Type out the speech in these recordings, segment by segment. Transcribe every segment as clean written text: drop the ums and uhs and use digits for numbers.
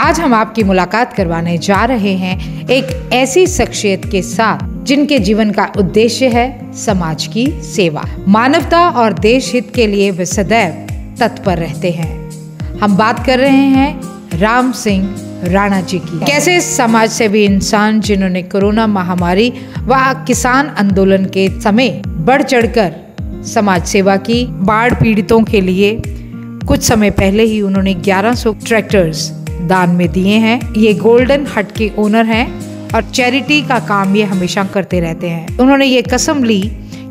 आज हम आपकी मुलाकात करवाने जा रहे हैं एक ऐसी शख्सियत के साथ जिनके जीवन का उद्देश्य है समाज की सेवा, मानवता और देश हित के लिए वे सदैव तत्पर रहते हैं। हम बात कर रहे हैं राम सिंह राणा जी की। कैसे समाज सेवी इंसान जिन्होंने कोरोना महामारी व किसान आंदोलन के समय बढ़ चढ़कर समाज सेवा की। बाढ़ पीड़ितों के लिए कुछ समय पहले ही उन्होंने 1100 ट्रैक्टर्स दान में दिए हैं। ये गोल्डन हट के ओनर हैं और चैरिटी का काम ये हमेशा करते रहते हैं। उन्होंने ये कसम ली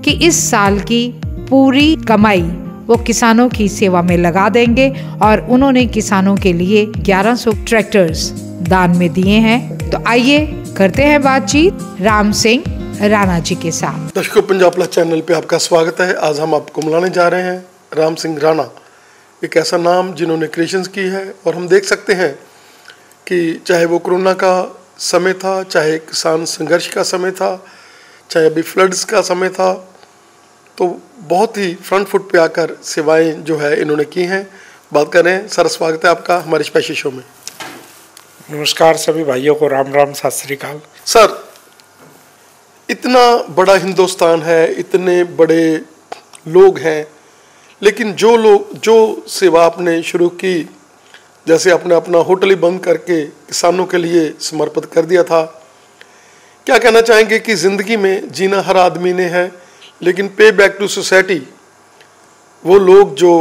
कि इस साल की पूरी कमाई वो किसानों की सेवा में लगा देंगे और उन्होंने किसानों के लिए 1100 ट्रैक्टर्स दान में दिए हैं। तो आइए करते हैं बातचीत राम सिंह राणा जी के साथ। दर्शकों, पंजाब प्लस चैनल पे आपका स्वागत है। आज हम आपको मिलाने जा रहे हैं राम सिंह राणा, एक ऐसा नाम जिन्होंने क्रिएशंस की है। और हम देख सकते हैं कि चाहे वो कोरोना का समय था, चाहे किसान संघर्ष का समय था, चाहे अभी फ्लड्स का समय था, तो बहुत ही फ्रंट फुट पे आकर सेवाएं जो है इन्होंने की हैं। बात कर रहे हैं। सर, स्वागत है आपका हमारे स्पेशल शो में। नमस्कार सभी भाइयों को, राम राम, सत श्री अकाल। सर, इतना बड़ा हिंदुस्तान है, इतने बड़े लोग हैं, लेकिन जो सेवा आपने शुरू की, जैसे आपने अपना होटल ही बंद करके किसानों के लिए समर्पित कर दिया था, क्या कहना चाहेंगे कि ज़िंदगी में जीना हर आदमी ने है, लेकिन पे बैक टू सोसाइटी वो लोग जो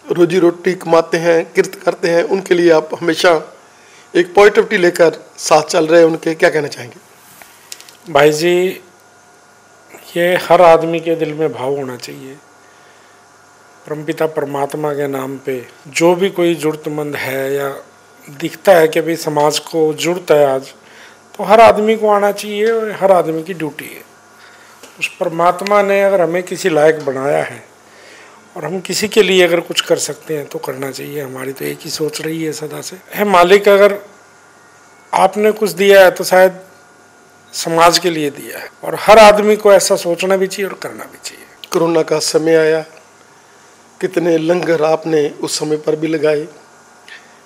रोजी रोटी कमाते हैं, किरत करते हैं, उनके लिए आप हमेशा एक पॉजिटिविटी लेकर साथ चल रहे हैं उनके, क्या कहना चाहेंगे? भाई जी, ये हर आदमी के दिल में भाव होना चाहिए। परमपिता परमात्मा के नाम पे जो भी कोई ज़रूरतमंद है या दिखता है कि भाई समाज को ज़रूरत है आज, तो हर आदमी को आना चाहिए और हर आदमी की ड्यूटी है। उस परमात्मा ने अगर हमें किसी लायक बनाया है और हम किसी के लिए अगर कुछ कर सकते हैं तो करना चाहिए। हमारी तो एक ही सोच रही है सदा से है, मालिक अगर आपने कुछ दिया है तो शायद समाज के लिए दिया है, और हर आदमी को ऐसा सोचना भी चाहिए और करना भी चाहिए। कोरोना का समय आया, कितने लंगर आपने उस समय पर भी लगाए।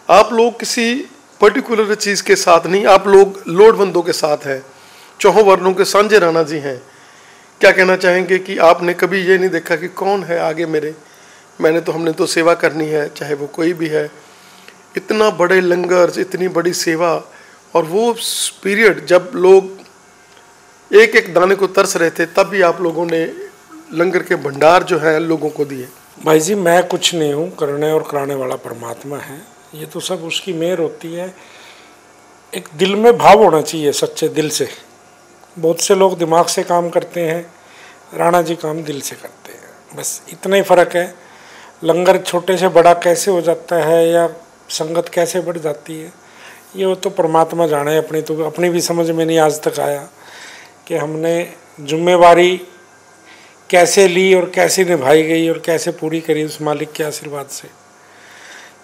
आप लोग किसी पर्टिकुलर चीज़ के साथ नहीं, आप लोग लोड़वंदों के साथ हैं, चौहों वर्णों के सांझे राणा जी हैं। क्या कहना चाहेंगे कि आपने कभी ये नहीं देखा कि कौन है आगे मेरे, हमने तो सेवा करनी है, चाहे वो कोई भी है। इतना बड़े लंगर, इतनी बड़ी सेवा, और वो पीरियड जब लोग एक एक दाने को तरस रहे थे, तब भी आप लोगों ने लंगर के भंडार जो है लोगों को दिए। भाई जी, मैं कुछ नहीं हूँ, करने और कराने वाला परमात्मा है। ये तो सब उसकी मेहर होती है। एक दिल में भाव होना चाहिए, सच्चे दिल से। बहुत से लोग दिमाग से काम करते हैं, राणा जी काम दिल से करते हैं, बस इतना ही फ़र्क है। लंगर छोटे से बड़ा कैसे हो जाता है या संगत कैसे बढ़ जाती है, ये तो परमात्मा जाने। अपनी भी समझ में नहीं आज तक आया कि हमने जिम्मेवारी कैसे ली और कैसे निभाई गई और कैसे पूरी करी उस मालिक के आशीर्वाद से।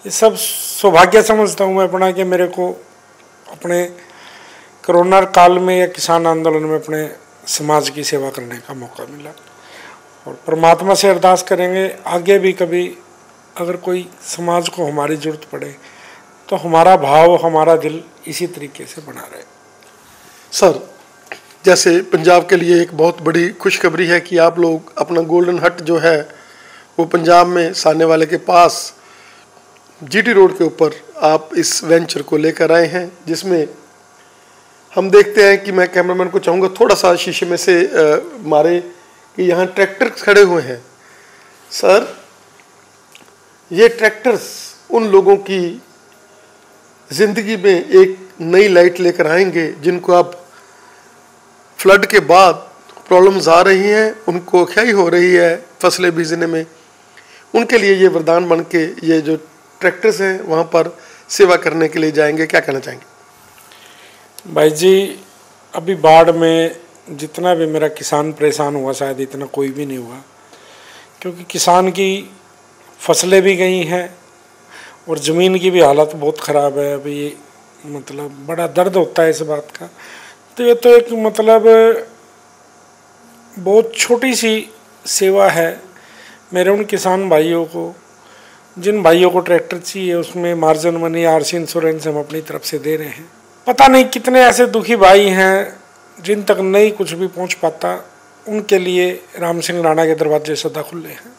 ये सब सौभाग्य समझता हूँ मैं अपना कि मेरे को अपने कोरोना काल में या किसान आंदोलन में अपने समाज की सेवा करने का मौका मिला। और परमात्मा से अरदास करेंगे आगे भी कभी अगर कोई समाज को हमारी ज़रूरत पड़े तो हमारा भाव, हमारा दिल इसी तरीके से बना रहे। सर, जैसे पंजाब के लिए एक बहुत बड़ी खुशखबरी है कि आप लोग अपना गोल्डन हट जो है वो पंजाब में साने वाले के पास जीटी रोड के ऊपर आप इस वेंचर को लेकर आए हैं, जिसमें हम देखते हैं कि मैं कैमरामैन को चाहूँगा थोड़ा सा शीशे में से मारे कि यहाँ ट्रैक्टर खड़े हुए हैं। सर, ये ट्रैक्टर्स उन लोगों की ज़िंदगी में एक नई लाइट लेकर आएंगे जिनको आप फ्लड के बाद प्रॉब्लम्स आ रही हैं, उनको ख्याई हो रही है फसलें बीजने में, उनके लिए ये वरदान बन के ये जो ट्रैक्टर्स हैं वहाँ पर सेवा करने के लिए जाएंगे। क्या कहना चाहेंगे? भाई जी, अभी बाढ़ में जितना भी मेरा किसान परेशान हुआ शायद इतना कोई भी नहीं हुआ, क्योंकि किसान की फसलें भी गई हैं और ज़मीन की भी हालत बहुत ख़राब है। अभी मतलब बड़ा दर्द होता है इस बात का। तो ये तो एक मतलब बहुत छोटी सी सेवा है मेरे उन किसान भाइयों को जिन भाइयों को ट्रैक्टर चाहिए उसमें मार्जिन मनी आरसी इंश्योरेंस हम अपनी तरफ से दे रहे हैं। पता नहीं कितने ऐसे दुखी भाई हैं जिन तक नहीं कुछ भी पहुंच पाता, उनके लिए राम सिंह राणा के दरवाजे सदा खुले हैं।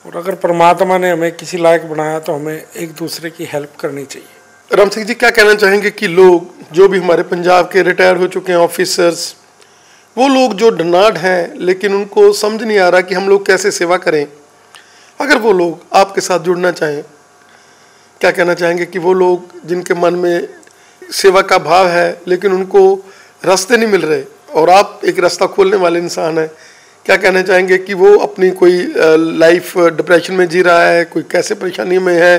और अगर परमात्मा ने हमें किसी लायक बनाया तो हमें एक दूसरे की हेल्प करनी चाहिए। राम सिंह जी, क्या कहना चाहेंगे कि लोग जो भी हमारे पंजाब के रिटायर हो चुके हैं ऑफिसर्स, वो लोग जो डनाड हैं लेकिन उनको समझ नहीं आ रहा कि हम लोग कैसे सेवा करें, अगर वो लोग आपके साथ जुड़ना चाहें, क्या कहना चाहेंगे कि वो लोग जिनके मन में सेवा का भाव है लेकिन उनको रास्ते नहीं मिल रहे और आप एक रास्ता खोलने वाले इंसान हैं, क्या कहना चाहेंगे कि वो अपनी कोई लाइफ डिप्रेशन में जी रहा है, कोई कैसे परेशानी में है,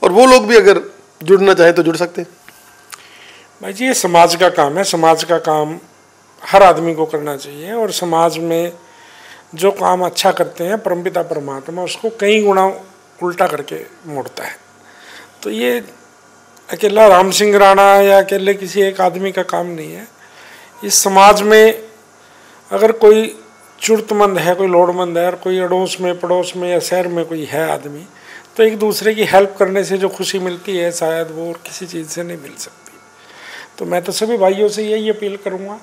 और वो लोग भी अगर जुड़ना चाहें तो जुड़ सकते हैं? भाई जी, ये समाज का काम है। समाज का काम हर आदमी को करना चाहिए और समाज में जो काम अच्छा करते हैं परमपिता परमात्मा उसको कई गुना उल्टा करके मोड़ता है। तो ये अकेला राम सिंह राणा या अकेले किसी एक आदमी का काम नहीं है। इस समाज में अगर कोई जरूरतमंद है, कोई लोड़मंद है और कोई अड़ोस में पड़ोस में या शहर में कोई है आदमी, तो एक दूसरे की हेल्प करने से जो खुशी मिलती है शायद वो और किसी चीज़ से नहीं मिल सकती। तो मैं तो सभी भाइयों से यही अपील करूँगा,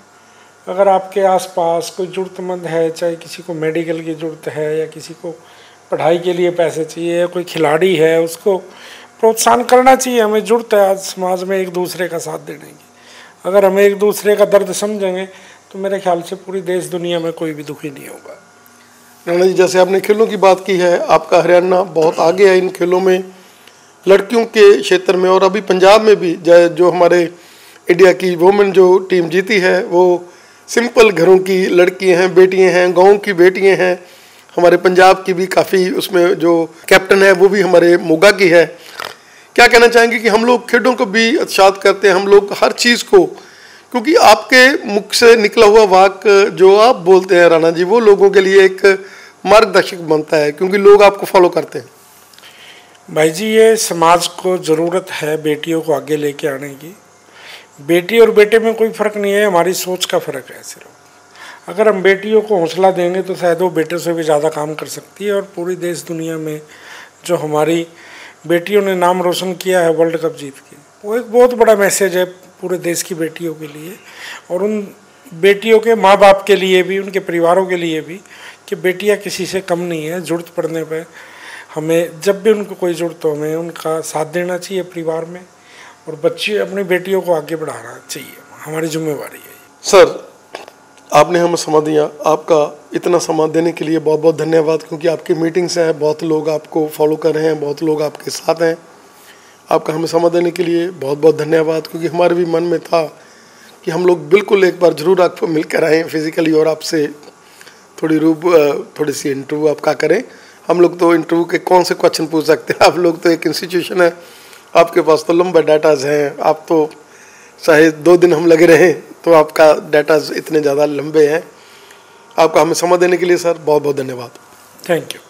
अगर आपके आसपास कोई ज़रूरतमंद है, चाहे किसी को मेडिकल की ज़रूरत है या किसी को पढ़ाई के लिए पैसे चाहिए या कोई खिलाड़ी है, उसको प्रोत्साहन करना चाहिए। हमें ज़रूरत है आज समाज में एक दूसरे का साथ देने की। अगर हम एक दूसरे का दर्द समझेंगे तो मेरे ख्याल से पूरी देश दुनिया में कोई भी दुखी नहीं होगा। राणा जी, जैसे आपने खेलों की बात की है, आपका हरियाणा बहुत आगे है इन खेलों में, लड़कियों के क्षेत्र में, और अभी पंजाब में भी जो हमारे इंडिया की वुमेन जो टीम जीती है वो सिंपल घरों की लड़कियां हैं, बेटियां हैं, गाँव की बेटियां हैं। हमारे पंजाब की भी काफ़ी उसमें जो कैप्टन है वो भी हमारे मोगा की है। क्या कहना चाहेंगे कि हम लोग खेलों को भी उत्साहित करते हैं, हम लोग हर चीज़ को, क्योंकि आपके मुख से निकला हुआ वाक्य जो आप बोलते हैं राणा जी, वो लोगों के लिए एक मार्गदर्शक बनता है क्योंकि लोग आपको फॉलो करते हैं। भाई जी, ये समाज को ज़रूरत है बेटियों को आगे लेके आने की। बेटी और बेटे में कोई फ़र्क नहीं है, हमारी सोच का फ़र्क है सिर्फ। अगर हम बेटियों को हौसला देंगे तो शायद वो बेटे से भी ज़्यादा काम कर सकती है। और पूरी देश दुनिया में जो हमारी बेटियों ने नाम रोशन किया है वर्ल्ड कप जीत के, वो एक बहुत बड़ा मैसेज है पूरे देश की बेटियों के लिए और उन बेटियों के माँ बाप के लिए भी, उनके परिवारों के लिए भी, कि बेटियाँ किसी से कम नहीं है। ज़रूरत पड़ने पर हमें जब भी उनको कोई ज़रूरत हो हमें उनका साथ देना चाहिए परिवार में, और बच्चे अपनी बेटियों को आगे बढ़ाना चाहिए, हमारी जिम्मेवारी है। सर, आपने हमें समय दिया, आपका इतना समय देने के लिए बहुत बहुत धन्यवाद, क्योंकि आपकी मीटिंग्स हैं, बहुत लोग आपको फॉलो कर रहे हैं, बहुत लोग आपके साथ हैं। आपका हमें समय देने के लिए बहुत बहुत धन्यवाद, क्योंकि हमारे भी मन में था कि हम लोग बिल्कुल एक बार ज़रूर आपको मिलकर आएँ फिज़िकली और आपसे थोड़ी सी इंटरव्यू आपका करें। हम लोग तो इंटरव्यू के कौन से क्वेश्चन पूछ सकते हैं, आप लोग तो एक इंस्टीट्यूशन है, आपके पास तो लंबे डाटाज हैं, आप तो चाहे 2 दिन हम लगे रहें तो आपका डाटाज इतने ज़्यादा लंबे हैं। आपका हमें समय देने के लिए सर बहुत बहुत धन्यवाद। Thank you.